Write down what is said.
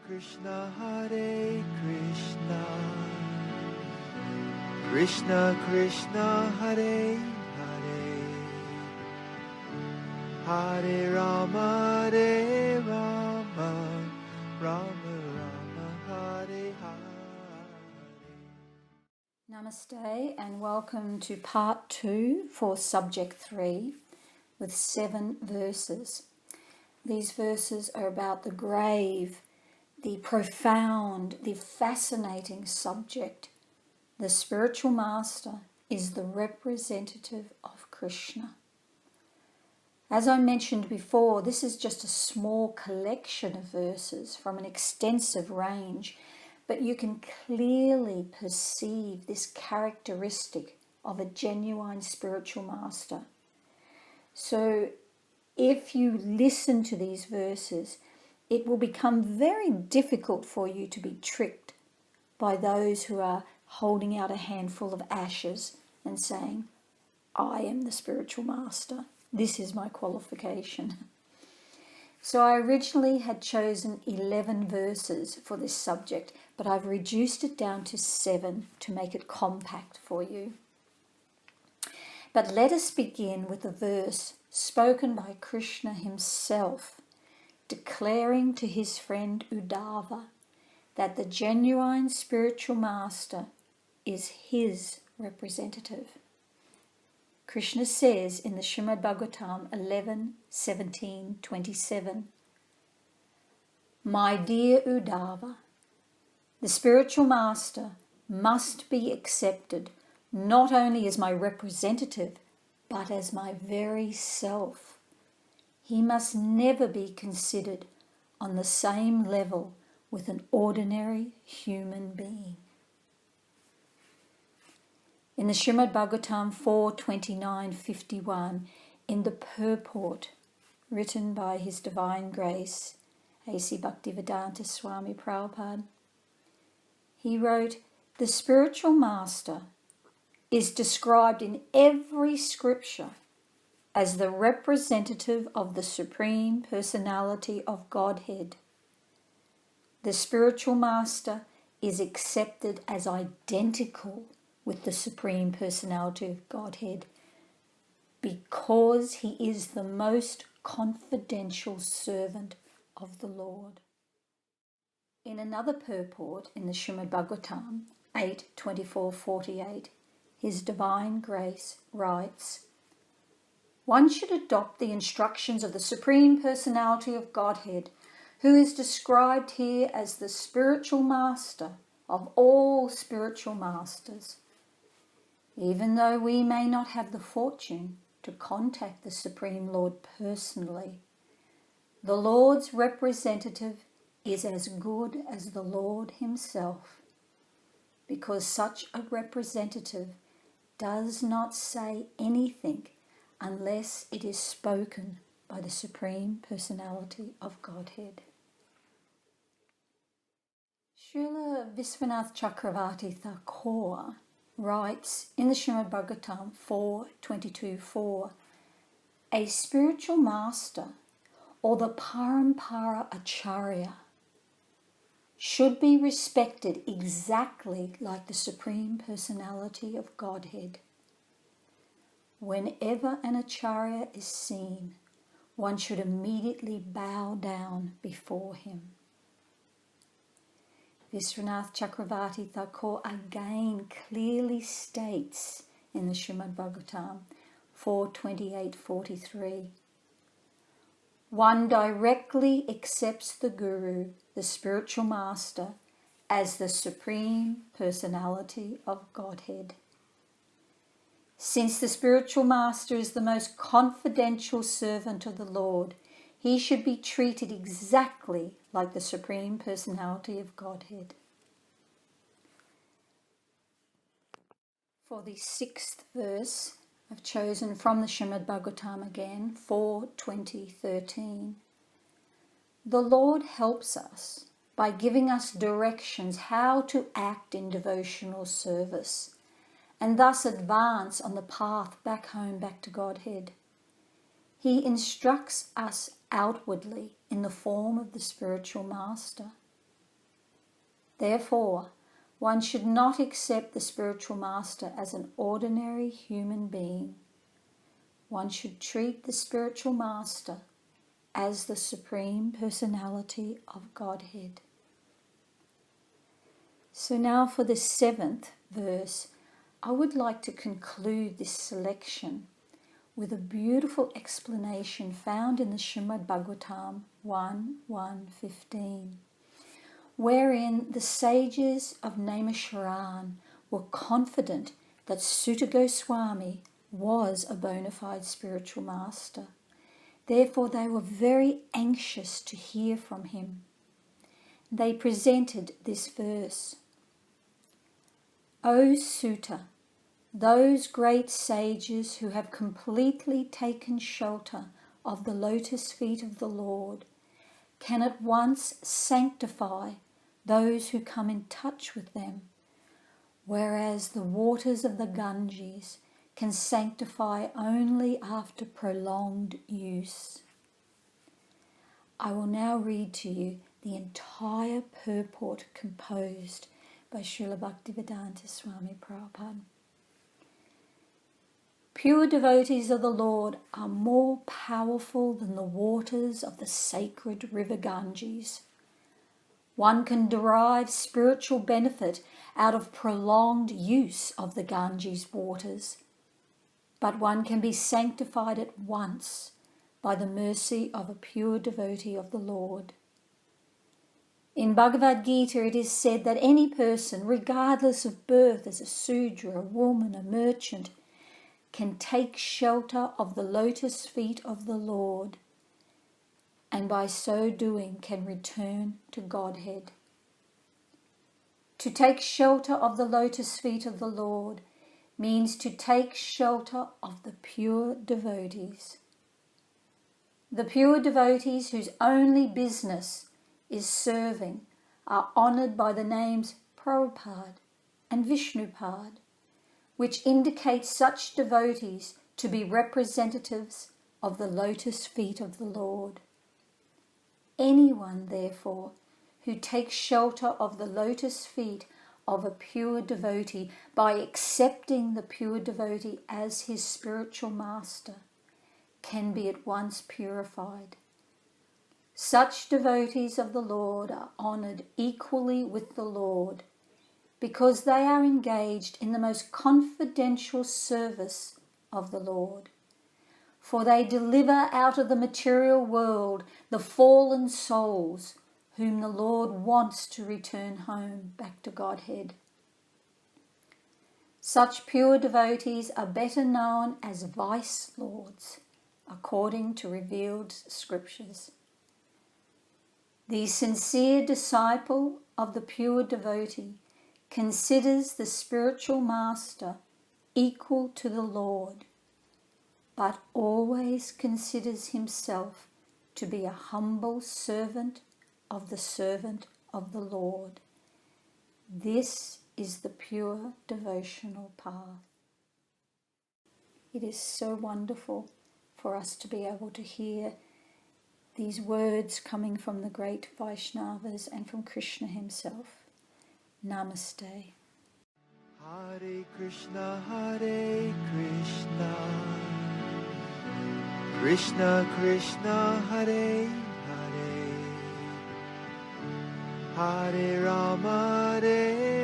Krishna Hare Krishna, Krishna Krishna Hare Hare, Hare Rama Hare Rama, Rama Rama Hare Hare. Namaste and welcome to part 2 for subject 3 with 7 verses. These verses are about the grave, the profound, the fascinating subject. The spiritual master is the representative of Krishna. As I mentioned before, this is just a small collection of verses from an extensive range, but you can clearly perceive this characteristic of a genuine spiritual master. So if you listen to these verses, it will become very difficult for you to be tricked by those who are holding out a handful of ashes and saying, I am the spiritual master. This is my qualification. So I originally had chosen 11 verses for this subject, but I've reduced it down to 7 to make it compact for you. But let us begin with a verse spoken by Krishna himself, declaring to his friend Uddhava that the genuine spiritual master is his representative. Krishna says in the Srimad Bhagavatam 11:17-27, My dear Uddhava, the spiritual master must be accepted not only as my representative, but as my very self. He must never be considered on the same level with an ordinary human being. In the Srimad Bhagavatam 4:29-51, in the purport written by His Divine Grace, A.C. Bhaktivedanta Swami Prabhupada, he wrote, the spiritual master is described in every scripture as the representative of the Supreme Personality of Godhead. The spiritual master is accepted as identical with the Supreme Personality of Godhead because he is the most confidential servant of the Lord. In another purport in the Srimad Bhagavatam 8:24-48, His Divine Grace writes, one should adopt the instructions of the Supreme Personality of Godhead, who is described here as the spiritual master of all spiritual masters. Even though we may not have the fortune to contact the Supreme Lord personally, the Lord's representative is as good as the Lord himself, because such a representative does not say anything unless it is spoken by the Supreme Personality of Godhead. Srila Viswanath Chakravarti Thakur writes in the Srimad Bhagavatam 4:22-4, a spiritual master or the Parampara Acharya should be respected exactly like the Supreme Personality of Godhead. Whenever an Acharya is seen, one should immediately bow down before him. Viswanath Chakravarti Thakur again clearly states in the Srimad Bhagavatam 4:28-43, one directly accepts the Guru, the spiritual master, as the Supreme Personality of Godhead. Since the spiritual master is the most confidential servant of the Lord, he should be treated exactly like the Supreme Personality of Godhead. For the 6th verse, I've chosen from the Srimad Bhagavatam again, 4:20-13. The Lord helps us by giving us directions how to act in devotional service and thus advance on the path back home, back to Godhead. He instructs us outwardly in the form of the spiritual master. Therefore, one should not accept the spiritual master as an ordinary human being. One should treat the spiritual master as the Supreme Personality of Godhead. So now for the 7th verse, I would like to conclude this selection with a beautiful explanation found in the Srimad Bhagavatam 1:1-15, wherein the sages of Naimisharan were confident that Sutta Goswami was a bona fide spiritual master. Therefore, they were very anxious to hear from him. They presented this verse. O Sutta, those great sages who have completely taken shelter of the lotus feet of the Lord can at once sanctify those who come in touch with them, whereas the waters of the Ganges can sanctify only after prolonged use. I will now read to you the entire purport composed by Srila Bhaktivedanta Swami Prabhupada. Pure devotees of the Lord are more powerful than the waters of the sacred river Ganges. One can derive spiritual benefit out of prolonged use of the Ganges waters, but one can be sanctified at once by the mercy of a pure devotee of the Lord. In Bhagavad Gita it is said that any person, regardless of birth, as a Sudra, a woman, a merchant, can take shelter of the lotus feet of the Lord, and by so doing can return to Godhead. To take shelter of the lotus feet of the Lord means to take shelter of the pure devotees. The pure devotees whose only business is serving are honoured by the names Prabhupada and Vishnupad, which indicate such devotees to be representatives of the lotus feet of the Lord. Anyone, therefore, who takes shelter of the lotus feet of a pure devotee by accepting the pure devotee as his spiritual master can be at once purified. Such devotees of the Lord are honoured equally with the Lord because they are engaged in the most confidential service of the Lord. For they deliver out of the material world the fallen souls whom the Lord wants to return home back to Godhead. Such pure devotees are better known as vice lords, according to revealed scriptures. The sincere disciple of the pure devotee considers the spiritual master equal to the Lord, but always considers himself to be a humble servant of the Lord. This is the pure devotional path. It is so wonderful for us to be able to hear these words coming from the great Vaishnavas and from Krishna himself. Namaste. Hare Krishna, Krishna Krishna, Hare Hare, Hare Rama, Hare